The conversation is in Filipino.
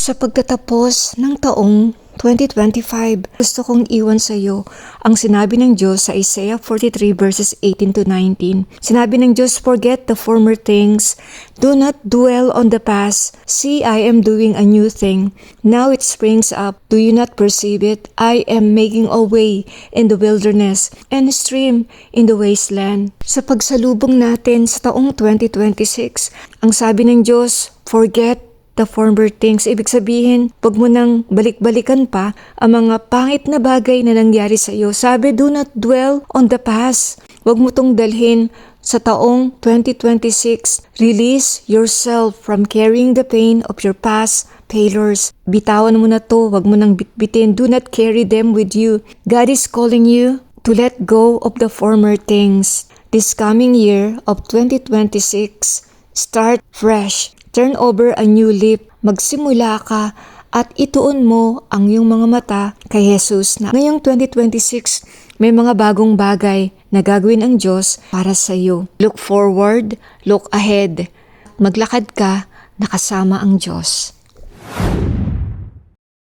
Sa pagtatapos ng taong 2025, gusto kong iwan sa iyo ang sinabi ng Diyos sa Isaiah 43 verses 18 to 19. Sinabi ng Diyos, "Forget the former things. Do not dwell on the past. See, I am doing a new thing. Now it springs up. Do you not perceive it? I am making a way in the wilderness and a stream in the wasteland." Sa pagsalubong natin sa taong 2026, ang sabi ng Diyos, forget the former things. Ibig sabihin, wag mo nang balik-balikan pa ang mga pangit na bagay na nangyari sa iyo. Sabi, do not dwell on the past. Wag mo tong dalhin sa taong 2026. Release yourself from carrying the pain of your past failures. Bitawan mo na to. Wag mo nang bitbitin. Do not carry them with you. God is calling you to let go of the former things. This coming year of 2026, start fresh. Turn over a new leaf, magsimula ka at ituon mo ang iyong mga mata kay Jesus na ngayong 2026 may mga bagong bagay na gagawin ang Diyos para sa iyo. Look forward, look ahead. Maglakad ka na kasama ang Diyos.